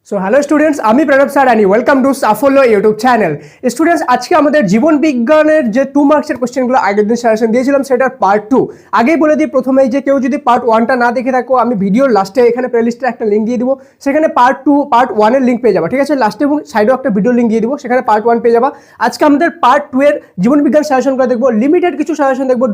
So hello students, আমি Pranab sir and welcome to সাফল্য YouTube channel. Students, আজকে আমাদের জীবন বিজ্ঞানের যে 2 মার্কসের কোশ্চেনগুলো আগের দিন সাজেশন দিয়েছিলাম সেটার পার্ট 2। আগেই বলে দিই প্রথমেই যে কেউ যদি পার্ট 1টা না দেখে থাকো, আমি ভিডিওর লাস্টে এখানে প্লেলিস্টে একটা লিঙ্ক দিয়ে দিব, সেখানে পার্ট 1 এর লিঙ্ক পেয়ে যাবা, ঠিক আছে? লাস্টে এবং সাইডেও একটা ভিডিও লিঙ্ক দিয়ে দিব, সেখানে পার্ট 1 পেয়ে যাবা। আজকে আমাদের পার্ট 2 এর জীবন বিজ্ঞান সাজেশনগুলো দেখবো, লিমিটেড কিছু সাজেশন দেখবো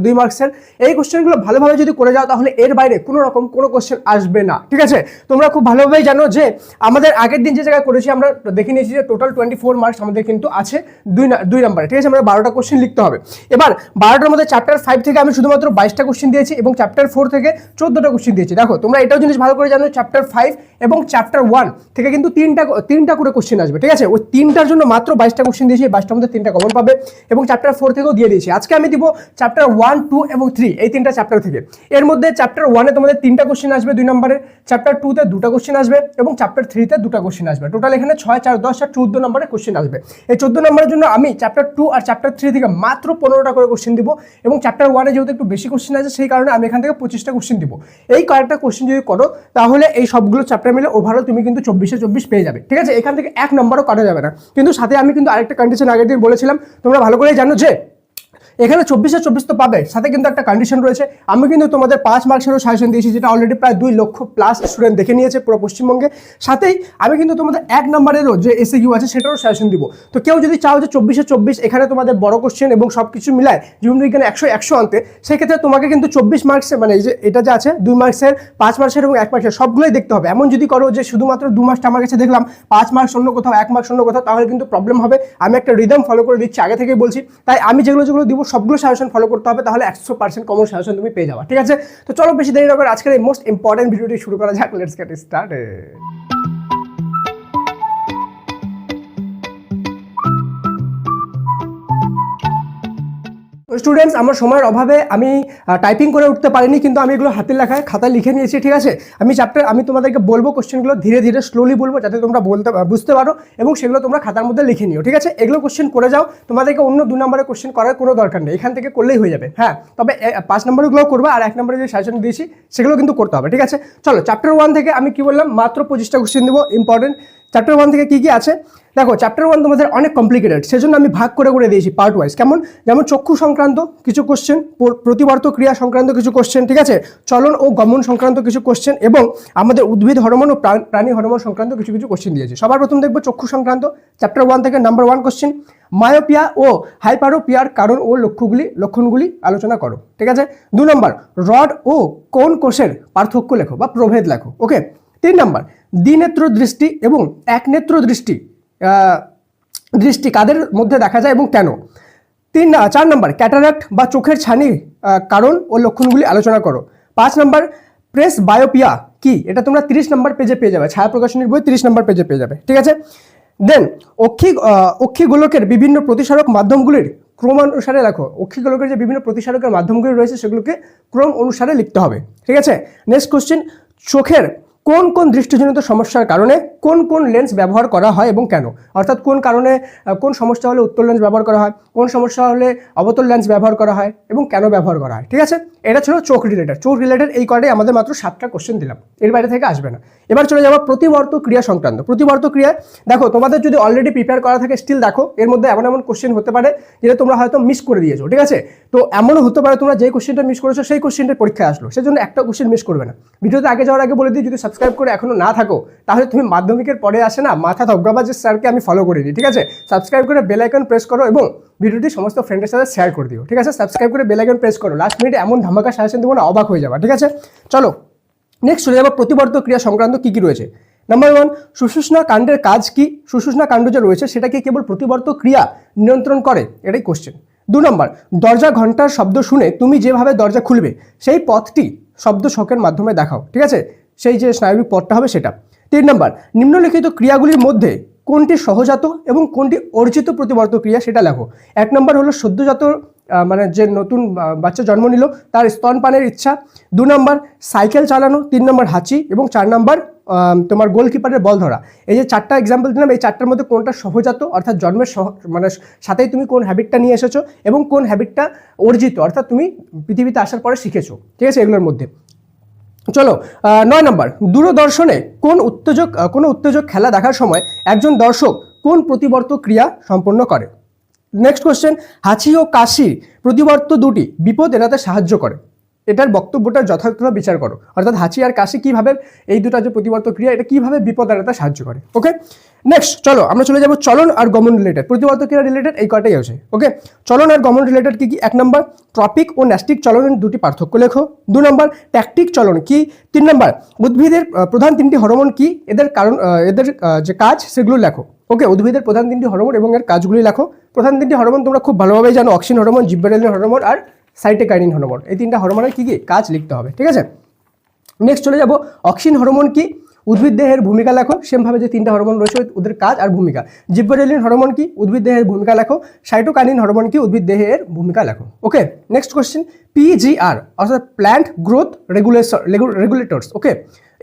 2 মার্কসের। এই কোশ্চেনগুলো ভালোভাবে যদি করে যাও তাহলে এর বাইরে কোনো রকম কোনো কোশ্চেন আসবে না, ঠিক আছে? তোমরা খুব ভালোভাবেই জানো যে আমাদের আগের দিন যে জায়গায় করেছি আমরা দেখে নিয়েছি যে টোটাল 24 মার্কস আমাদের কিন্তু আছে 2 নম্বরে, ঠিক আছে? আমরা 12টা কোশ্চেন লিখতে হবে। এবার 12টার মধ্যে চ্যাপ্টার 5 থেকে আমি শুধুমাত্র 22টা কোশ্চেন দিয়েছি এবং চ্যাপ্টার 4 থেকে 14টা কোশ্চেন দিয়েছি। দেখো তোমরা এটাও জিনিস ভালো করে জানো, চ্যাপ্টার 5 এবং চ্যাপ্টার 1 থেকে কিন্তু তিনটা করে কোশ্চেন আসবে, ঠিক আছে? ওই তিনটার জন্য মাত্র 22টা কোশ্চেন দিয়েছি, 22টার মধ্যে 3টা কমন পাবে এবং চ্যাপ্টার 4 থেকেও দিয়ে দিয়েছি। আজকে আমি দিব চ্যাপ্টার 1, 2 এবং 3 এই তিনটা চ্যাপ্টার থেকে। এর মধ্যে চ্যাপ্টার 1 এ তোমাদের 3টা কোশ্চেন আসবে 2 নম্বরের, চ্যাপ্টার 2 তে 2টা কোশ্চেন আসবে এবং চ্যাপ্টার 3 তে 2টা কোশ্চেন আসবে। টোটাল এখানে 6, 4, 10 আর 14 নম্বরের কোশ্চেন আসবে। এই 14 নম্বরের জন্য আমি চ্যাপ্টার 2 আর চ্যাপ্টার 3 থেকে মাত্র 15টা করে কোশ্চেন দিব এবং চ্যাপ্টার 1 এ যেহেতু একটু বেশি কোশ্চেন আছে সেই কারণে আমি এখান থেকে 25টা কোশ্চেন দিব। এই কয়েকটা কোশ্চেন যদি করো তাহলে এই সবগুলো চ্যাপ্টার মিলে ওভারঅল তুমি কিন্তু 24 পেয়ে যাবে, ঠিক আছে? এখান থেকে 1 নম্বরও কাটা যাবে না। কিন্তু সাথে আমি কিন্তু আরেকটা কন্ডিশন আগের দিন বলেছিলাম, তোমরা ভালো করে জানো যে এখানে 24 তো পাবে, সাথে কিন্তু একটা কন্ডিশন রয়েছে। আমি কিন্তু তোমাদের 5 মার্কসেরও সাজেশন দিয়েছি, যেটা অলরেডি প্রায় 2 লক্ষ প্লাস স্টুডেন্ট দেখে নিয়েছে পুরো পশ্চিমবঙ্গে। সাথেই আমি কিন্তু তোমাদের 1 নম্বরেরও যে এসএকিউ আছে সেটারও সাজেশন দিব। তো কেউ যদি চাও যে 24 এখানে তোমাদের বড় কোশ্চেন এবং সব কিছু মিলায় জীবন বিজ্ঞানে 100 আনতে, সেক্ষেত্রে তোমাকে কিন্তু 24 মার্কসে মানে এই যে এটা যে আছে 2 মার্কসের, 5 মার্কসের এবং 1 মার্কসের সবগুলোই দেখতে হবে। এমন যদি করো যে শুধুমাত্র 2 মার্কসটা আমার কাছে দেখলাম, 5 মার্কস অন্য কোথাও, 1 মার্কস অন্য কোথাও, তাহলে কিন্তু প্রবলেম হবে। আমি একটা রিদম ফলো করে দিচ্ছি, আগে থেকেই বলছি। তাই আমি যেগুলো দিব সবগুলো সাজেশন ফলো করতে হবে, তাহলে 100% কমন সাজেশন তুমি পেয়ে যাবে, ঠিক আছে? তো চলো বেশি দেরি না করে আজকের এই মোস্ট ইম্পর্টেন্ট ভিডিওটি শুরু করা যাক। Let's get started. স্টুডেন্টস, আমার সময়ের অভাবে আমি টাইপিং করে উঠতে পারিনি, কিন্তু আমি এগুলো হাতের লেখায় খাতায় লিখে নিয়েছি, ঠিক আছে? আমি তোমাদেরকে বলবো কোশ্চেনগুলো ধীরে ধীরে স্লোলি বলবো, যাতে তোমরা বুঝতে পারো এবং সেগুলো তোমরা খাতার মধ্যে লিখে নিও, ঠিক আছে? এগুলো কোশ্চেন করে যাও, তোমাদেরকে অন্য 2 নম্বরের কোশ্চেন করার কোনো দরকার নেই, এখান থেকে করলেই হয়ে যাবে। হ্যাঁ, তবে 5 নম্বরগুলো করবে আর 1 নম্বরে যে সাজেশন দিয়েছি সেগুলো কিন্তু করতে হবে, ঠিক আছে? চলো চ্যাপ্টার 1 থেকে আমি কি বললাম, মাত্র 25টা কোশ্চেন দিব ইম্পর্টেন্ট। চ্যাপ্টার 1 থেকে কি আছে দেখো, চ্যাপ্টার 1 তোমাদের অনেক কমপ্লিকেটেড, সেজন্য আমি ভাগ করে দিয়েছি পার্ট ওয়াইজ। যেমন চক্ষু সংক্রান্ত কিছু কোশ্চেন, প্রতিবর্ত ক্রিয়া সংক্রান্ত কিছু কোশ্চেন, ঠিক আছে? চলন ও গমন সংক্রান্ত কিছু কোশ্চেন এবং আমাদের উদ্ভিদ হরমোন ও প্রাণী হরমোন সংক্রান্ত কিছু কোশ্চেন দিয়েছি। সবার প্রথম দেখবো চক্ষু সংক্রান্ত, চ্যাপ্টার 1 থেকে নাম্বার 1 কোশ্চেন, মায়োপিয়া ও হাইপারোপিয়ার কারণ ও লক্ষণগুলি আলোচনা করো, ঠিক আছে? 2 নম্বর, রড ও কোন কোষের পার্থক্য লেখো বা প্রভেদ লেখো, ওকে? 3 নম্বর, দ্বিনেত্র দৃষ্টি এবং একনেত্র দৃষ্টি কাদের মধ্যে দেখা যায় এবং কেন? 4 নম্বর, ক্যাটারাক্ট বা চোখের ছানির কারণ ও লক্ষণগুলি আলোচনা করো। 5 নম্বর, প্রেস বায়োপিয়া কি, এটা তোমরা 30 নম্বর পেজে পেয়ে যাবে, ছায়া প্রকাশনীর বই 30 নম্বর পেজে পেয়ে যাবে, ঠিক আছে? দেন অক্ষিগোলকের বিভিন্ন প্রতিসারক মাধ্যমগুলির ক্রম অনুসারে লেখো। অক্ষিগোলকের যে বিভিন্ন প্রতিসারকের মাধ্যমগুলি রয়েছে সেগুলোকে ক্রম অনুসারে লিখতে হবে, ঠিক আছে? নেক্সট কোশ্চেন, চোখের কোন কোন দৃষ্টিজনিত সমস্যার কারণে কোন লেন্স ব্যবহার করা হয় এবং কেন? অর্থাৎ কোন কারণে কোন সমস্যা হলে উত্তল লেন্স ব্যবহার করা হয়, কোন সমস্যা হলে অবতল লেন্স ব্যবহার করা হয় এবং কেন ব্যবহার করা হয়, ঠিক আছে? এটা ছিল চোখ রিলেটেড। এই কয়টাই আমাদের মাত্র 7টা কোশ্চেন দিলাম, এর বাইরে থেকে আসবে না। এবার চলে যাবো প্রতিবর্ত ক্রিয়া সংক্রান্ত। প্রতিবর্ত ক্রিয়া দেখো, তোমাদের যদি অলরেডি প্রিপেয়ার করা থাকে স্টিল দেখো, এর মধ্যে এমন কোশ্চেন হতে পারে যেটা তোমরা হয়তো মিস করে দিয়েছো, ঠিক আছে? তো এমনও হতে পারে তোমরা যে কোশ্চেনটা মিস করেছো সেই কোশ্চেনটা পরীক্ষায় আসলো, সেজন্য একটা কোশ্চেন মিস করবে না। ভিডিওতে আগে যাওয়ার আগে বলে দিই, যদি সাবস্ক্রাইব করে এখনো না থাকো তাহলে তুমি মাধ্যমিকের পরে আসে না মাথা ধবকাবাজের স্যারকে আমি ফলো করে দিই, ঠিক আছে? সাবস্ক্রাইব করে বেল আইকন প্রেস করো এবং ভিডিওটি সমস্ত ফ্রেন্ডের সাথে শেয়ার করে দিও, ঠিক আছে? সাবস্ক্রাইব করে বেল আইকন প্রেস করো, লাস্ট মিনিটে এমন ধামাকা সাজেশন দেবো না, অবাক হয়ে যাবে, ঠিক আছে? চলো নেক্সট চলে যাবো প্রতিবর্ত ক্রিয়া সংক্রান্ত কি রয়েছে। নাম্বার 1, সুষুম্না কাণ্ডের কাজ কি? সুষুম্না কাণ্ড যে রয়েছে সেটাকে কেবল প্রতিবর্ত ক্রিয়া নিয়ন্ত্রণ করে, এটাই কোশ্চেন। 2 নম্বর, দরজা ঘন্টার শব্দ শুনে তুমি যেভাবে দরজা খুলবে সেই পথটি শব্দ শকের মাধ্যমে দেখাও, ঠিক আছে? সেই যে স্নায়বিক পথটা হবে সেটা। 3 নম্বর, নিম্নলিখিত ক্রিয়াগুলির মধ্যে কোনটি সহজাত এবং কোনটি অর্জিত প্রতিবর্ত ক্রিয়া সেটা লেখো। 1 নম্বর হলো সদ্যজাত মানে যে নতুন বাচ্চা জন্ম নিল তার স্তনপানের ইচ্ছা। 2 নম্বর সাইকেল চালানো। 3 নম্বর হাঁচি এবং 4 নম্বর তোমার গোলকিপারের বল ধরা। এই যে 4টা এক্সাম্পল দিলাম, এই 4টার মধ্যে কোনটা সহজাত অর্থাৎ জন্মের মানে সাথেই তুমি কোন হ্যাবিটটা নিয়ে এসেছো এবং কোন হ্যাবিটটা অর্জিত অর্থাৎ তুমি পৃথিবীতে আসার পরে শিখেছো, ঠিক আছে? এগুলোর মধ্যে চলো 9 নম্বর, দূরদর্শনে কোনো উত্তেজক খেলা দেখার সময় একজন দর্শক কোন প্রতিবর্ত ক্রিয়া সম্পন্ন করে? নেক্সট কোশ্চেন, হাঁচি ও কাশি প্রতিবর্ত দুটি বিপদ এড়াতে সাহায্য করে। এটার বক্তব্যটা যথাযথভাবে বিচার করো, অর্থাৎ হাঁচি আর কাশি কিভাবে, এই দুটো যে প্রতিবর্ত ক্রিয়া, এটা কিভাবে বিপদ এড়াতে সাহায্য করে। ওকে, নেক্সট চলো আমরা চলে যাব চলন আর গমন রিলেটেড, প্রতিবর্ত ক্রিয়া রিলেটেড এই কয়টাই আছে। ওকে, চলন আর গমন রিলেটেড কি কি? 1 নম্বর, ট্রপিক ও ন্যাস্টিক চলনের দুটি পার্থক্য লেখো। 2 নম্বর, ট্যাকটিক চলন কি? 3 নম্বর, উদ্ভিদের প্রধান 3টি হরমোন কি, এদের কারণ এদের যে কাজ সেগুলো লেখো। ওকে, উদ্ভিদের প্রধান 3টি হরমোন এবং এর কাজগুলি লেখো। প্রধান 3টি হরমোন তোমরা খুব ভালোভাবেই জানো, অক্সিন হরমোন, জিব্বেরেলিন হরমোন আর সাইটোকাইনিন হরমোন। এই 3টা হরমোনের কি কি কাজ লিখতে হবে, ঠিক আছে। নেক্সট চলে যাব, অক্সিন হরমোন কি, উদ্ভিদ দেহের ভূমিকা লেখো। সেমভাবে যে 3টা হরমোন রয়েছে ওদের কাজ আর ভূমিকা। জিব্বেরেলিন হরমোন কি, উদ্ভিদ দেহের ভূমিকা লেখো। সাইটোকাইনিন হরমোন কি, উদ্ভিদ দেহের ভূমিকা লেখো। ওকে, নেক্সট কোশ্চেন, পিজিআর অর্থাৎ প্ল্যান্ট গ্রোথ রেগুলেটরস। ওকে,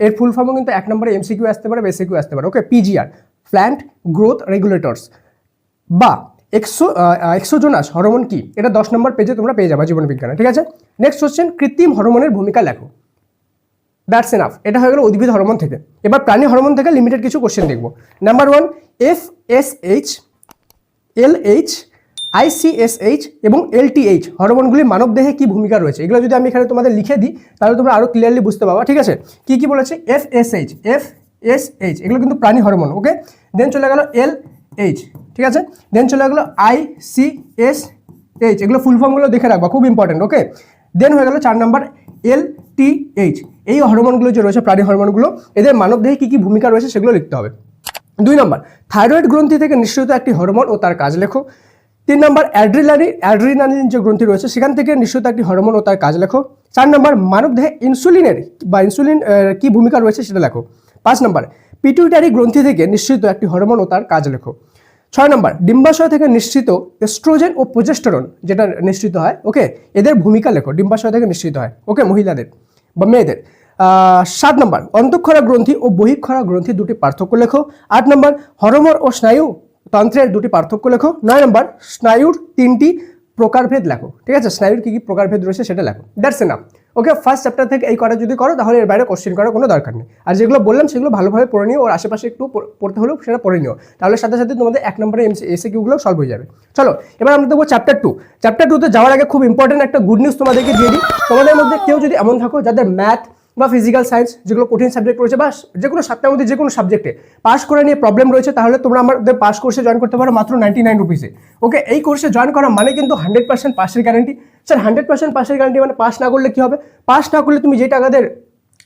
এর ফুল ফর্মও কিন্তু 1 নম্বরে এমসিকিউ আসতে পারে, এসিকিউ আসতে পারে। ওকে, পিজিআর প্ল্যান্ট গ্রোথ রেগুলেটরস বা এক্সোজোনাস হরমোন কি, এটা 10 নম্বর পেজে তোমরা পেয়ে যাবে জীবন বিজ্ঞানে, ঠিক আছে। নেক্সট কোশ্চেন, কৃত্রিম হরমোনের ভূমিকা লেখো। দ্যাটস এনাফ, এটা হয়ে গেল উদ্ভিদ হরমোন থেকে। এবার প্রাণী হরমোন থেকে লিমিটেড কিছু কোশ্চেন দেখবো। নাম্বার 1, FSH, LH, ICSH এবং LTH হরমোনগুলি মানব দেহে কি ভূমিকা রয়েছে, এগুলো যদি আমি এখানে তোমাদের লিখে দিই তাহলে তোমরা আরো ক্লিয়ারলি বুঝতে পারবা, ঠিক আছে। কি কি বলেছে? FSH এগুলো কিন্তু প্রাণী হরমোন। ওকে, দেন চলে গেল LH, ঠিক আছে। দেন চলে গেল ICSH, এগুলো ফুল ফর্মগুলো দেখে রাখবা, খুব ইম্পর্টেন্ট। ওকে, দেন হয়ে গেল 4 নম্বর LTH। এই হরমোনগুলো যে রয়েছে প্রাণী হরমোনগুলো, এদের মানবদেহে কি কি ভূমিকা রয়েছে সেগুলো লিখতে হবে। 2 নম্বর, থাইরয়েড গ্রন্থি থেকে নিঃসৃত একটি হরমোন ও তার কাজ লেখো। 3 নম্বর, অ্যাড্রিনালিন যে গ্রন্থি রয়েছে সেখান থেকে নিঃসৃত একটি হরমোন ও তার কাজ লেখো। 4 নম্বর, মানবদেহে ইনসুলিন কি ভূমিকা রয়েছে সেটা লেখো। 5 নম্বর, পিটুইটারি গ্রন্থি থেকে নিঃসৃত একটি হরমোন ও তার কাজ লেখো। 6 নম্বর, ডিম্বাশয় থেকে নিঃসৃত এস্ট্রোজেন ও প্রোজেস্টেরন যেটা নিঃসৃত হয়, ওকে, এদের ভূমিকা লেখো। ডিম্বাশয় থেকে নিঃসৃত হয়, ওকে, মহিলাদের বা মেয়েদের। 7 নম্বর, অন্তঃক্ষরা গ্রন্থি ও বহিঃক্ষরা গ্রন্থি দুটি পার্থক্য লেখো। 8 নম্বর, হরমোন ও স্নায়ু তন্ত্রের দুটি পার্থক্য লেখো। 9 নম্বর, স্নায়ুর 3টি প্রকারভেদ লেখো, ঠিক আছে। স্নায়ুর কি কি প্রকারভেদ রয়েছে সেটা লেখো। That's enough. Okay, first chapter থেকে এই করা যদি করো তাহলে এর বাইরে কোশ্চেন করার কোনো দরকার নেই। আর যেগুলো বললাম সেগুলো ভালোভাবে পড়ে নিও, ওর আশেপাশে একটু পড়তে হলেও সেটা পড়ে নিও, তাহলে সাথে সাথে তোমাদের 1 নম্বরে এসিকিউগুলো সলভ হয়ে যাবে। চলো এবার আমরা দেখবো চ্যাপ্টার 2। চ্যাপ্টার 2 তে যাওয়ার আগে খুব ইম্পর্টেন্ট একটা গুড নিউজ তোমাদেরকে দিয়ে দিই। তোমাদের মধ্যে কেউ যদি এমন থাকো যাদের ম্যাথ বা ফিজিক্যাল সায়েন্স যেগুলো কঠিন সাবজেক্ট রয়েছে বা যে কোনো 7টার মধ্যে যে কোনো সাবজেক্টে পাস করে নিয়ে প্রবলেম রয়েছে, তাহলে তোমরা আমাদের পাস কোর্সে জয়েন করতে পারো মাত্র 99 রুপিসে। ওকে, এই কোর্সে জয়েন করা মানে কিন্তু 100% পাসের গ্যারান্টি। স্যার 100% পাসের গ্যারান্টি মানে পাস না করলে কি হবে? পাস না করলে তুমি যে টাকাদের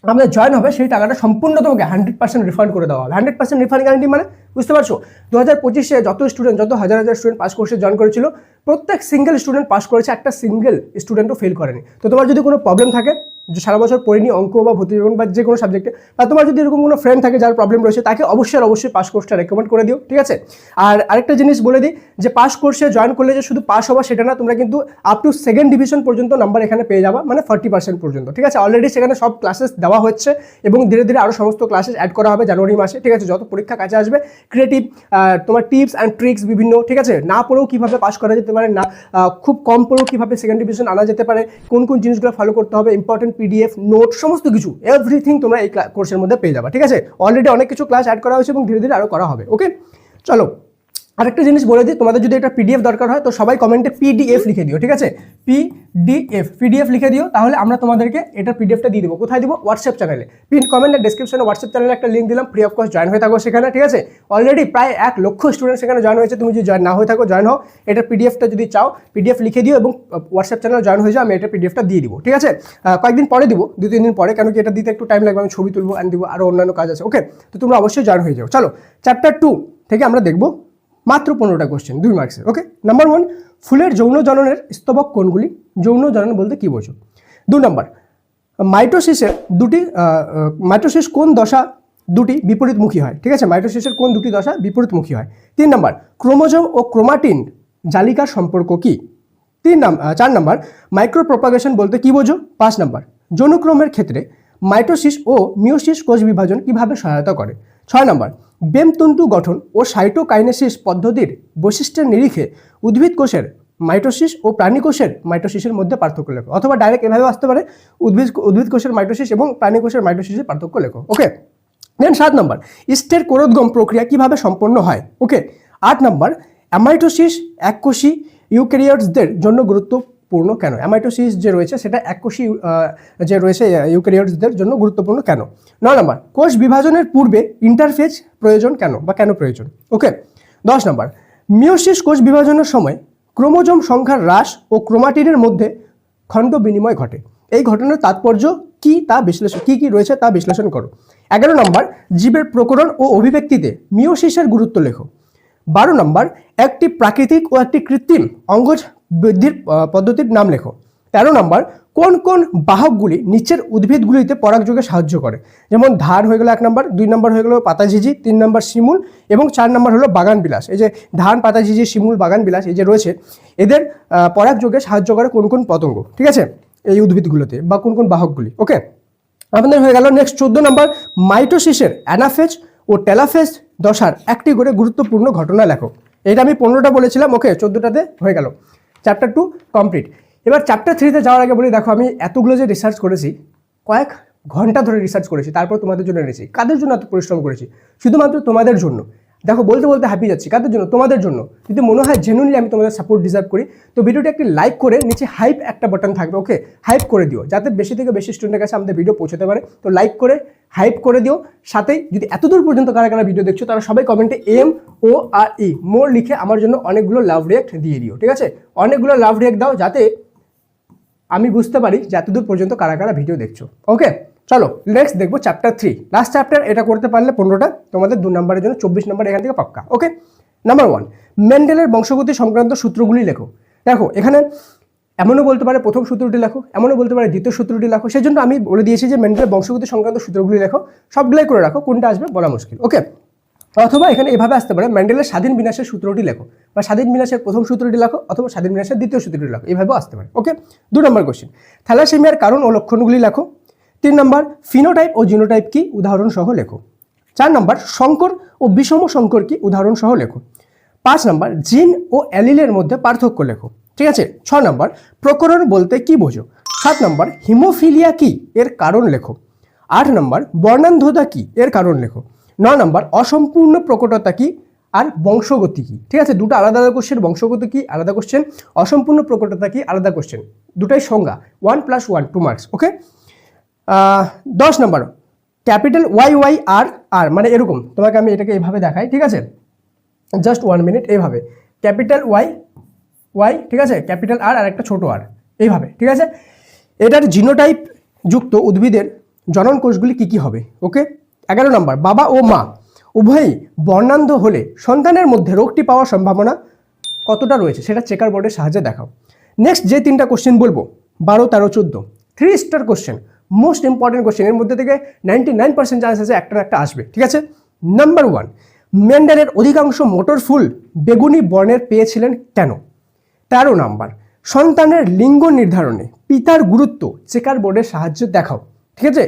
আমাদের জয়েন হবে সেই টাকাটা সম্পূর্ণ তোমাকে 100% রিফান্ড করে দেওয়া হবে। 100% রিফান্ড গ্যারান্টি মানে বুঝতে পারছো? 2025-এ যত স্টুডেন্ট, যত হাজার হাজার স্টুডেন্ট পাস কোর্সে জয়েন করেছিল, প্রত্যেক সিঙ্গেল স্টুডেন্ট পাস করেছে, একটা সিঙ্গেল স্টুডেন্টও ফেল করেনি। তো তোমার যদি কোনো প্রবলেম থাকে, যে সারা বছর পড়িনি অঙ্ক বা ভৌতিক বা যে কোনো সাবজেক্টে, বা তোমার যদি এরকম কোনো ফ্রেন্ড থাকে যার প্রবলেম রয়েছে, তাকে অবশ্যই পাস কোর্সটা রেকমেন্ড করে দিও, ঠিক আছে। আর আরেকটা জিনিস বলে দিই যে পাস কোর্সে জয়েন করলে যে শুধু পাস হওয়া সেটা না, তোমরা কিন্তু আপ টু 2nd ডিভিশন পর্যন্ত নাম্বার এখানে পেয়ে যাবা, মানে 40% পর্যন্ত, ঠিক আছে। অলরেডি সেখানে সব ক্লাসেস দেওয়া হচ্ছে এবং ধীরে ধীরে আরও সমস্ত ক্লাসেস অ্যাড করা হবে জানুয়ারি মাসে, ঠিক আছে। যত পরীক্ষা কাছে আসবে, ক্রিয়েটিভ তোমার টিপস অ্যান্ড ট্রিক্স বিভিন্ন, ঠিক আছে, না পড়েও কীভাবে পাস করা যেতে পারে, না খুব কম পড়েও কীভাবে 2nd ডিভিশন আনা যেতে পারে, কোন কোন জিনিসগুলো ফলো করতে হবে, ইম্পর্টেন্ট PDF নোট, সমস্ত কিছু এভরিথিং তোমরা এই কোর্সের মধ্যে পেয়ে যাবে, ঠিক আছে। অলরেডি অনেক কিছু ক্লাস অ্যাড করা হয়েছে এবং ধীরে ধীরে আরও করা হবে। ওকে, চলো আরেকটা জিনিস বলে দিই, তোমাদের যদি একটা PDF দরকার হয় তো সবাই কমেন্টে PDF লিখে দিও, ঠিক আছে। PDF লিখে দিও, তাহলে আমরা তোমাদেরকে এটা PDFটা দিয়ে দেবো। কোথায় দিব? হোয়াটসঅ্যাপ চ্যানেলে। পিন কমেন্ট আর ডেসক্রিপশনে হোয়াটসঅ্যাপ চ্যানেলে একটা লিঙ্ক দিলাম, ফ্রি অফ কস্ট জয়েন হয়ে থাকো সেখানে, ঠিক আছে। অলরেডি প্রায় 1 লক্ষ স্টুডেন্ট সেখানে জয়েন হয়েছে, তুমি যদি জয়েন না হয়ে থাকো জয়েন হও। এটা PDFটা যদি চাও PDF লিখে দিও এবং হোয়াটসঅ্যাপ চ্যানেলে জয়েন হয়ে যাও, আমি এটা PDFটা দিয়ে দিব, ঠিক আছে। কয়েকদিন পরে দিব, 2-3 দিন পরে, কেন কি এটা দিতে একটু টাইম লাগবে, আমি ছবি তুলবো অ্যান্ড দিব, আরও অন্যান্য কাজ আছে। ওকে, তো তোমরা অবশ্যই জয়েন হয়ে যাও। চলো চ্যাপ্টার 2 থেকে আমরা দেখবো মাত্র 15টা কোশ্চেন, 2 মার্কসের। ওকে, নাম্বার 1, ফুলের যৌন জননের স্তবক কোনগুলি? যৌন জনন বলতে কি বোঝো? 2 নম্বর, মাইটোসিস কোন দশা দুটি বিপরীতমুখী হয়, ঠিক আছে। মাইটোসিসের কোন দুটি দশা বিপরীতমুখী হয়? 3 নম্বর, ক্রোমোজোম ও ক্রোমাটিন জালিকার সম্পর্ক কি? 4 নম্বর, মাইক্রোপ্রোপাগেশন বলতে কি বোঝো? 5 নম্বর, যৌনক্রমের ক্ষেত্রে মাইটোসিস ও মিওসিস কোষ বিভাজন কিভাবে সহায়তা করে? 6 নম্বর, বেমতন্তু গঠন ও সাইটোকাইনেসিস পদ্ধতির বৈশিষ্ট্যের নিরিখে উদ্ভিদ কোষের মাইটোসিস ও প্রাণী কোষের মাইটোসিসের মধ্যে পার্থক্য লেখো, অথবা ডাইরেক্ট এভাবে আসতে পারে উদ্ভিদ কোষের মাইটোসিস এবং প্রাণী কোষের মাইটোসিসের পার্থক্য লেখো। ওকে, দেন 7 নম্বর, ইস্টের কোরোদগম প্রক্রিয়া কিভাবে সম্পন্ন হয়। ওকে, 8 নম্বর, অ্যামাইটোসিস এককোষী ইউক্যারিওটসদের জন্য গুরুত্বপূর্ণ কেন। অ্যামাইটোসিস যে রয়েছে সেটা এককোষী যে রয়েছে ইউক্যারিওটসদের জন্য গুরুত্বপূর্ণ কেন। 9 নম্বর, কোষ বিভাজনের পূর্বে ইন্টারফেজ প্রয়োজন কেন বা কেন প্রয়োজন। ওকে, 10 নম্বর, মিওসিস কোষ বিভাজনের সময় ক্রোমোজোম সংখ্যার হ্রাস ও ক্রোমাটিনের মধ্যে খণ্ড বিনিময় ঘটে। এই ঘটনার তাৎপর্য কি তা বিশ্লেষণ কি রয়েছে তা বিশ্লেষণ করো। 11 নম্বর, জীবের প্রকরণ ও অভিব্যক্তিতে মিওসিসের গুরুত্ব লেখো। 12 নম্বর, একটি প্রাকৃতিক ও একটি কৃত্রিম অঙ্গজ বৃদ্ধির পদ্ধতির নাম লেখো। 13 নম্বর, কোন কোন বাহকগুলি নিচের উদ্ভিদগুলিতে পরাগযোগে সাহায্য করে। যেমন ধান হয়ে গেল 1 নম্বর, 2 নম্বর হয়ে গেল পাতাঝিঝি, 3 নম্বর শিমুল এবং 4 নম্বর হলো বাগান বিলাস। এই যে ধান, পাতাঝিঝি, শিমুল, বাগান বিলাস এই যে রয়েছে এদের পরাগযোগে সাহায্য করে কোন কোন পতঙ্গ, ঠিক আছে, এই উদ্ভিদগুলোতে বা কোন কোন বাহকগুলি। ওকে, আপনাদের হয়ে গেল। নেক্সট 14 নম্বর, মাইটোসিসের অ্যানাফেজ ও টেলাফেজ দশার একটি করে গুরুত্বপূর্ণ ঘটনা লেখো। এটা আমি 15টা বলেছিলাম। ওকে, 14টাতে হয়ে গেল। Chapter 2 complete. এবার চ্যাপ্টার 3তে যাওয়ার আগে বলি, দেখো আমি এতগুলো যে রিসার্চ করেছি, কয়েক ঘন্টা ধরে রিসার্চ করেছি, তারপর তোমাদের জন্য এনেছি। কাদের জন্য এত পরিশ্রম করেছি? শুধুমাত্র তোমাদের জন্য। দেখো বলতে বলতে হাঁপিয়ে যাচ্ছি। কাদের জন্য? তোমাদের জন্য। যদি মনে হয় জেনুইনলি আমি তোমাদের সাপোর্ট ডিজার্ভ করি, তো ভিডিওটা একটি লাইক করে নিচে হাইপ একটা বাটন থাকবে, ওকে, হাইপ করে দিও, যাতে বেশি থেকে বেশি স্টুডেন্টের কাছে আমাদের ভিডিও পৌঁছতে পারে। তো লাইক করে হাইপ করে দিও। সাথেই যদি এতদূর পর্যন্ত কারা কারা ভিডিও দেখছো তারা সবাই কমেন্টে MORE মোর লিখে আমার জন্য অনেকগুলো লাভ রিয়াক্ট দিয়ে দিও, ঠিক আছে? অনেকগুলো লাভ রিয়াক্ট দাও যাতে আমি বুঝতে পারি যে এতদূর পর্যন্ত কারা কারা ভিডিও দেখছো। ওকে, চলো নেক্সট দেখবো চ্যাপ্টার 3, লাস্ট চ্যাপ্টার। এটা করতে পারলে 15টা, তোমাদের 2 নম্বরের জন্য 24 নম্বর এখান থেকে পাক্কা। ওকে, নাম্বার 1, মেন্ডেলের বংশগতি সংক্রান্ত সূত্রগুলি লেখো। দেখো এখানে এমনও বলতে পারে প্রথম সূত্রটি লেখো, এমনও বলতে পারে দ্বিতীয় সূত্রটি লেখো। সেই জন্য আমি বলে দিয়েছি যে মেন্ডেলের বংশগতি সংক্রান্ত সূত্রগুলি লেখো, সবগুলাই করে রাখো, কোনটা আসবে বলা মুশকিল। ওকে, অথবা এখানে এভাবে আসতে পারে, মেন্ডেলের স্বাধীন বিন্যাসের সূত্রটি লেখো, বা স্বাধীন বিন্যাসের প্রথম সূত্রটি লেখো, অথবা স্বাধীন বিন্যাসের দ্বিতীয় সূত্রটি লেখো, এইভাবেও আসতে পারে। ওকে, 2 নম্বর কোশ্চেন, থ্যালাসেমিয়ার কারণ ও লক্ষণগুলি লেখো। 3 নম্বর, ফিনোটাইপ ও জিনোটাইপ কি, উদাহরণ সহ লেখো। 4 নম্বর, সংকর ও বিষম সংকর কি, উদাহরণ সহ লেখো। 5 নম্বর, জিন ও অ্যালিলের মধ্যে পার্থক্য লেখো, ঠিক আছে। 6 নম্বর, প্রকরণ বলতে কি বোঝো। 7 নম্বর, হিমোফিলিয়া কি, এর কারণ লেখো। 8 নম্বর, বর্ণান্ধতা কি, এর কারণ লেখো। 9 নম্বর, অসম্পূর্ণ প্রকটতা কি আর বংশগতি কি, ঠিক আছে। দুটো আলাদা আলাদা কোশ্চেন, বংশগতি কি আলাদা কোশ্চেন, অসম্পূর্ণ প্রকটতা কি আলাদা কোশ্চেন, দুটাই সংজ্ঞা, 1 + 1 2 মার্কস। ওকে, 10 নম্বর, ক্যাপিটাল YYR মানে এরকম, তোমাকে আমি এটাকে এইভাবে দেখাই, ঠিক আছে, জাস্ট 1 মিনিট, এইভাবে ক্যাপিটাল Y, ঠিক আছে, ক্যাপিটাল R আর একটা ছোট r, এইভাবে, ঠিক আছে। এটার জিনোটাইপ যুক্ত উদ্ভিদের জনন কোষগুলি কি কি হবে। ওকে, 11 নম্বর, বাবা ও মা উভয়ই বর্ণান্ধ হলে সন্তানের মধ্যে রোগটি পাওয়ার সম্ভাবনা কতটা রয়েছে সেটা চেকার বোর্ডের সাহায্যে দেখাও। নেক্সট যে 3টা কোশ্চেন বলবো, 12, 13, 14, 3 star question, most important question, এর মধ্যে থেকে 99% চান্স আছে একটা আসবে, ঠিক আছে। নাম্বার 1, মেন্ডেলের অধিকাংশ মোটর ফুল বেগুনি বর্ণের পেয়েছিলেন কেন। 13 নম্বর, সন্তানের লিঙ্গ নির্ধারণে পিতার গুরুত্ব চেকার বোর্ডের সাহায্যে দেখাও, ঠিক আছে।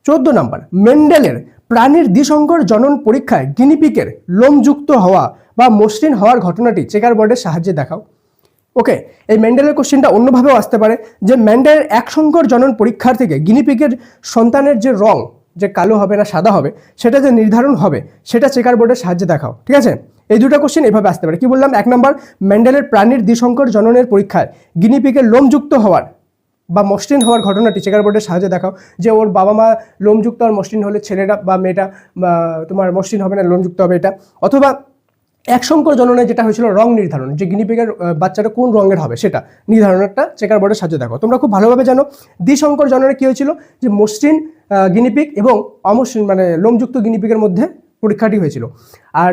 14 নম্বর, মেন্ডেলের প্রাণীর দ্বিসংকর জনন পরীক্ষায় গিনিপিগের লোমযুক্ত হওয়া বা মসৃণ হওয়ার ঘটনাটি চেকার বোর্ডের সাহায্যে দেখাও। ওকে, এই মেন্ডেলের কোশ্চেনটা অন্যভাবেও আসতে পারে, যে মেন্ডেলের একসংকর জনন পরীক্ষার থেকে গিনিপিগের সন্তানের যে রং, যে কালো হবে না সাদা হবে, সেটা যে নির্ধারণ হবে সেটা চেকার বোর্ডের সাহায্যে দেখাও, ঠিক আছে। এই 2টা কোশ্চেন এইভাবে আসতে পারে। কি বললাম? 1 নম্বর, মেন্ডেলের প্রাণীর দ্বিসংকর জননের পরীক্ষায় গিনিপিগের লোমযুক্ত হওয়ার বা মসৃণ হওয়ার ঘটনাটি চেকার বোর্ডের সাহায্যে দেখাও, যে ওর বাবা মা লোমযুক্ত আর মসৃণ হলে ছেলেটা বা মেয়েটা তোমার মসৃণ হবে না, লোমযুক্ত হবে এটা। অথবা একসংকর জননে যেটা হয়েছিল রং নির্ধারণ, যে গিনিপিগের বাচ্চাটা কোন রঙের হবে সেটা নির্ধারণটা চেকার বোর্ডের সাহায্যে দেখো। তোমরা খুব ভালোভাবে জানো দ্বিসংকর জননে কি হয়েছিল, যে মসৃণ গিনিপিগ এবং অমসৃণ মানে লোমযুক্ত গিনিপিগের মধ্যে পরীক্ষাটি হয়েছিল। আর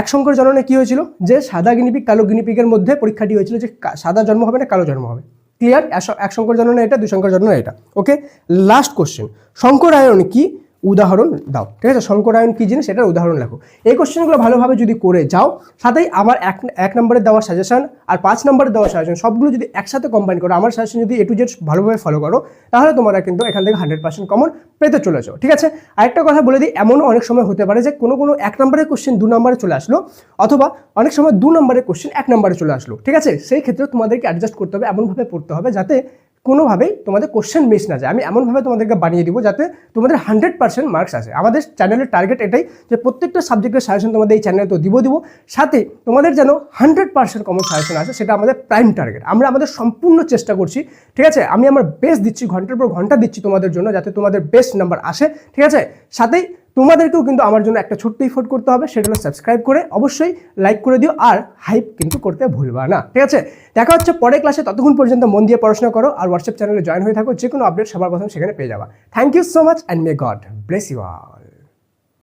একসংকর জননে কি হয়েছিল, যে সাদা গিনিপিগ কালো গিনিপিগের মধ্যে পরীক্ষাটি হয়েছিল, যে সাদা জন্ম হবে না কালো জন্ম হবে। ক্লিয়ার? একসংকর জননে এটা, দ্বিসংকর জননে এটা। ওকে, লাস্ট কোশ্চেন, শঙ্করায়ন কি, উদাহরণ দাও। ঠিক আছে, শঙ্করায়ণ কী জিনিস সেটার উদাহরণ লেখো। এই কোশ্চেনগুলো ভালোভাবে যদি করে যাও, সাথেই আমার এক নম্বরে দেওয়া সাজেশন আর 5 নম্বরে দেওয়া সাজেশন সবগুলো যদি একসাথে কম্বাইন করো, আমার সাজেশন যদি A to Z ভালোভাবে ফলো করো, তাহলে তোমরা কিন্তু এখান থেকে 100% কমন পেতে চলেছো। ঠিক আছে, আরেকটা কথা বলে দিই, এমনও অনেক সময় হতে পারে যে কোনো 1 নম্বরের কোশ্চেন 2 নম্বরে চলে আসলো, অথবা অনেক সময় 2 নম্বরের কোশ্চেন 1 নম্বরে চলে আসলো। ঠিক আছে, সেই ক্ষেত্রে তোমাদেরকে অ্যাডজাস্ট করতে হবে, এমনভাবে পড়তে হবে যাতে কোনোভাবেই তোমাদের কোশ্চেন মিস না যায়। আমি এমনভাবে তোমাদেরকে বানিয়ে দিব যাতে তোমাদের 100% মার্কস আসে। আমাদের চ্যানেলের টার্গেট এটাই যে প্রত্যেকটা সাবজেক্টের সাজেশন তোমাদের এই চ্যানেলে তো দিব, সাথে তোমাদের যেন 100% কমন সাজেশন আসে, সেটা আমাদের প্রাইম টার্গেট। আমরা আমাদের সম্পূর্ণ চেষ্টা করছি। ঠিক আছে, আমি আমার বেস্ট দিচ্ছি, ঘন্টার পর ঘন্টা দিচ্ছি তোমাদের জন্য, যাতে তোমাদের বেস্ট নাম্বার আসে। ঠিক আছে, সাথেই তোমাদেরকেও কিন্তু আমার জন্য একটা ছোট্ট এফোর্ট করতে হবে, সেটা হলো সাবস্ক্রাইব করে অবশ্যই লাইক করে দিও, আর হাইপ কিন্তু করতে ভুলবা না। ঠিক আছে, দেখা হচ্ছে পরের ক্লাসে। ততক্ষণ পর্যন্ত মন দিয়ে পড়াশোনা করো আর হোয়াটসঅ্যাপ চ্যানেলে জয়েন হয়ে থাকো, যে কোনো আপডেট সবার প্রথম সেখানে পেয়ে যাবা। Thank you so much and may God bless you all.